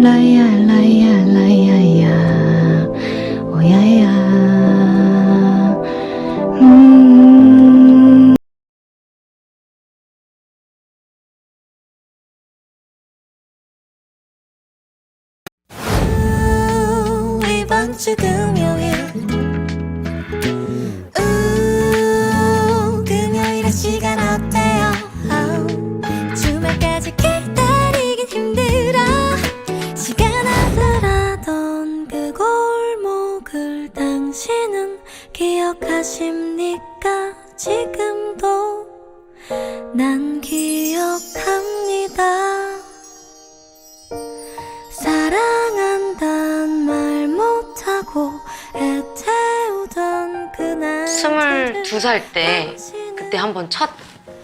라이야 라이야 라이야야 오야야 이번 주 금요일 금요일의 시간 어때요? 주말까지 기다리긴 힘들어. 시간 아슬하던 그 골목을 당신은 기억하십니까? 지금도 난 기억합니다. 사랑한단 말 못하고 애태우던 그날 22살 때 그때 한번 첫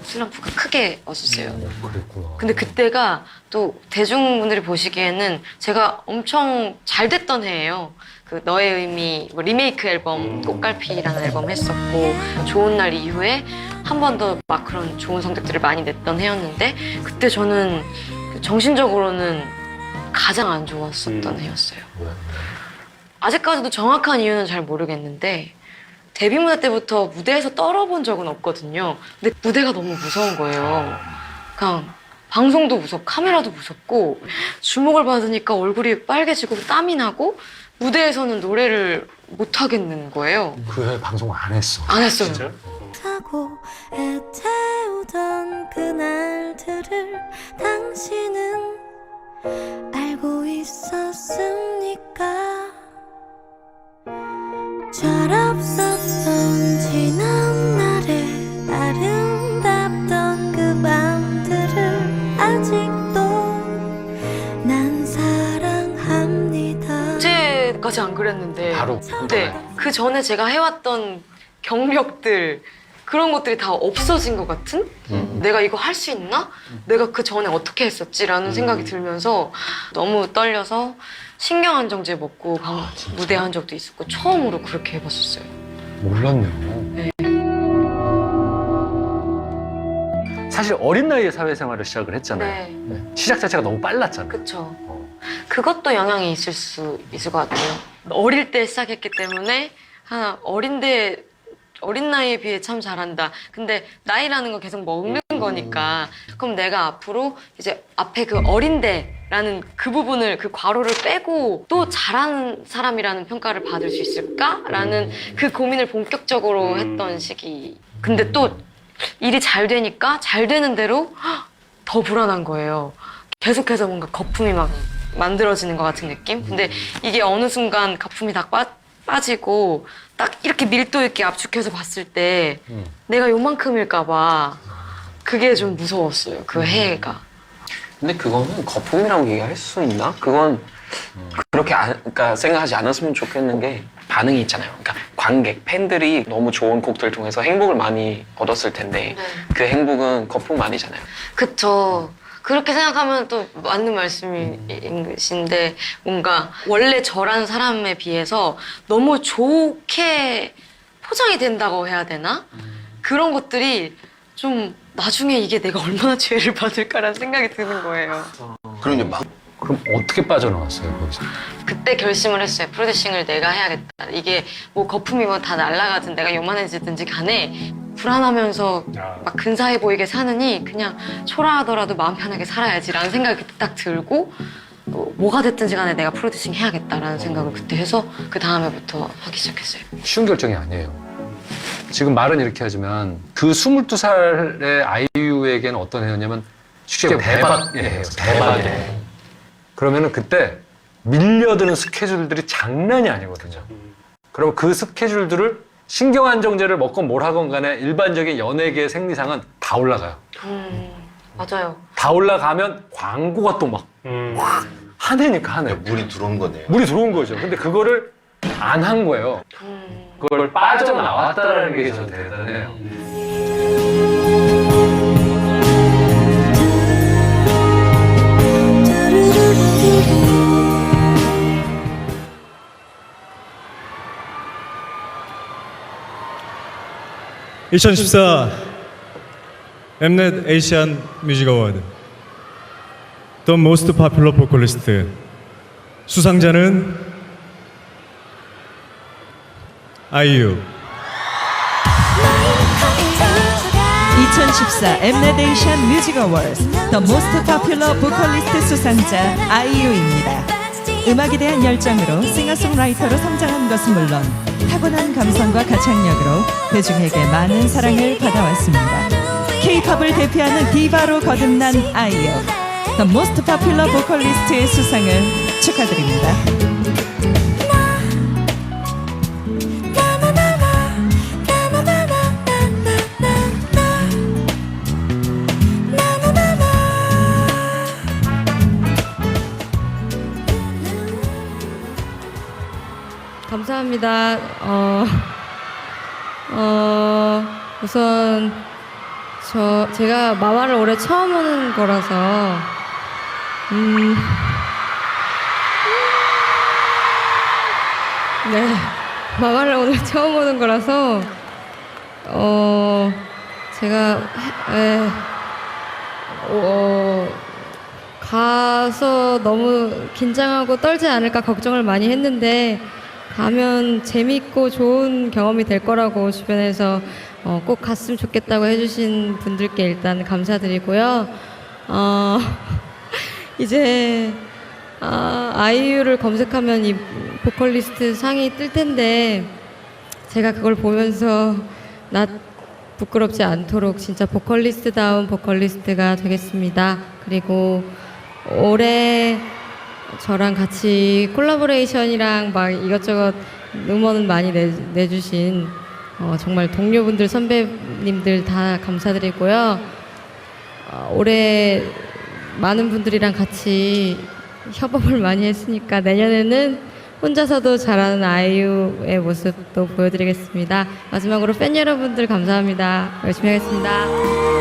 슬럼프가 크게 왔었어요. 그랬구나. 근데 그때가 또 대중분들이 보시기에는 제가 엄청 잘 됐던 해예요. 그 너의 의미 뭐 리메이크 앨범 꽃갈피라는 앨범 했었고 좋은 날 이후에 한 번 더 막 그런 좋은 성적들을 많이 냈던 해였는데 그때 저는 정신적으로는 가장 안 좋았었던 해였어요. 아직까지도 정확한 이유는 잘 모르겠는데 데뷔 무대 때부터 무대에서 떨어본 적은 없거든요. 근데 무대가 너무 무서운 거예요. 그냥 방송도 무섭고 카메라도 무섭고 주목을 받으니까 얼굴이 빨개지고 땀이 나고 무대에서는 노래를 못 하겠는 거예요. 그 해 방송 안 했어. 안 했어요. 진짜? 타고 애태우던 그날들을 당신은 알고 있었습니까? 철없었던 지난날의 아름답던 그 밤들을 아직도 난 사랑합니다. 어제까지 안 그랬는데 바로 네, 그 전에 제가 해왔던 경력들 그런 것들이 다 없어진 것 같은? 내가 이거 할 수 있나? 내가 그 전에 어떻게 했었지라는 생각이 들면서 너무 떨려서 신경안정제 먹고 무대한 적도 있었고 처음으로 그렇게 해봤었어요. 몰랐네요. 네. 사실 어린 나이에 사회생활을 시작을 했잖아요. 네, 네. 시작 자체가 너무 빨랐잖아요. 그쵸. 그것도 영향이 있을 수 있을 것 같아요. 어릴 때 시작했기 때문에 어린 나이에 비해 참 잘한다. 근데 나이라는 건 계속 먹는 거니까 그럼 내가 앞으로 이제 앞에 그 어린데라는 그 부분을 그 괄호를 빼고 또 잘하는 사람이라는 평가를 받을 수 있을까라는 그 고민을 본격적으로 했던 시기. 근데 또 일이 잘 되니까 잘 되는 대로 더 불안한 거예요. 계속해서 뭔가 거품이 막 만들어지는 것 같은 느낌? 근데 이게 어느 순간 거품이 다 빠지고 딱 이렇게 밀도 있게 압축해서 봤을 때 내가 요만큼일까 봐 그게 좀 무서웠어요. 그 해가. 근데 그거는 거품이라고 얘기할 수 있나? 그건 그렇게 그러니까 생각하지 않았으면 좋겠는 게 반응이 있잖아요. 그러니까 관객, 팬들이 너무 좋은 곡들 통해서 행복을 많이 얻었을 텐데 네. 그 행복은 거품 아니잖아요. 그쵸. 그렇게 생각하면 또 맞는 말씀이신데 뭔가 원래 저라는 사람에 비해서 너무 좋게 포장이 된다고 해야 되나? 그런 것들이 좀 나중에 이게 내가 얼마나 죄를 받을까라는 생각이 드는 거예요. 그러니까 그럼 어떻게 빠져나왔어요, 거기서? 그때 결심을 했어요. 프로듀싱을 내가 해야겠다. 이게 뭐 거품이 뭐 다 날아가든 내가 요만해지든지 간에 불안하면서 막 근사해 보이게 사느니 그냥 초라하더라도 마음 편하게 살아야지라는 생각이 그때 딱 들고 뭐가 됐든지 간에 내가 프로듀싱 해야겠다라는 생각을 그때 해서 그 다음에부터 하기 시작했어요. 쉬운 결정이 아니에요. 지금 말은 이렇게 하지만 그 22살의 아이유에게는 어떤 해였냐면 쉽게 대박의 해요. 대박의 해. 그러면은 그때 밀려드는 스케줄들이 장난이 아니거든요. 그럼 그 스케줄들을 신경안정제를 먹건 뭘 하건 간에 일반적인 연예계의 생리상은 다 올라가요. 맞아요. 다 올라가면 광고가 또 막 한 해니까 한 해. 물이 들어온 거네요. 물이 들어온 거죠. 근데 그거를 안 한 거예요. 그걸 빠져나왔다라는 게 저는 대단해요. 2014 엠넷 에이시안 뮤직 어워드 The Most Popular Vocalist 수상자는 아이유. 2014 엠넷에이션 뮤직 어워즈 더 모스트 포퓰러 보컬리스트 수상자 아이유입니다. 음악에 대한 열정으로 싱어송라이터로 성장한 것은 물론 타고난 감성과 가창력으로 대중에게 많은 사랑을 받아왔습니다. K-팝을 대표하는 디바로 거듭난 아이유, 더 모스트 포퓰러 보컬리스트의 수상을 축하드립니다. 감사합니다. 우선 제가 마마를 올해 처음 오는 거라서 네, 마마를 오늘 처음 오는 거라서 제가 가서 너무 긴장하고 떨지 않을까 걱정을 많이 했는데 가면 재밌고 좋은 경험이 될 거라고 주변에서 꼭 갔으면 좋겠다고 해주신 분들께 일단 감사드리고요. 이제 아이유를 검색하면 이 보컬리스트 상이 뜰 텐데 제가 그걸 보면서 나 부끄럽지 않도록 진짜 보컬리스트다운 보컬리스트가 되겠습니다. 그리고 올해 저랑 같이 콜라보레이션이랑 막 이것저것 음원은 많이 내주신 정말 동료분들, 선배님들 다 감사드리고요. 올해 많은 분들이랑 같이 협업을 많이 했으니까 내년에는 혼자서도 잘하는 아이유의 모습도 보여드리겠습니다. 마지막으로 팬 여러분들 감사합니다. 열심히 하겠습니다.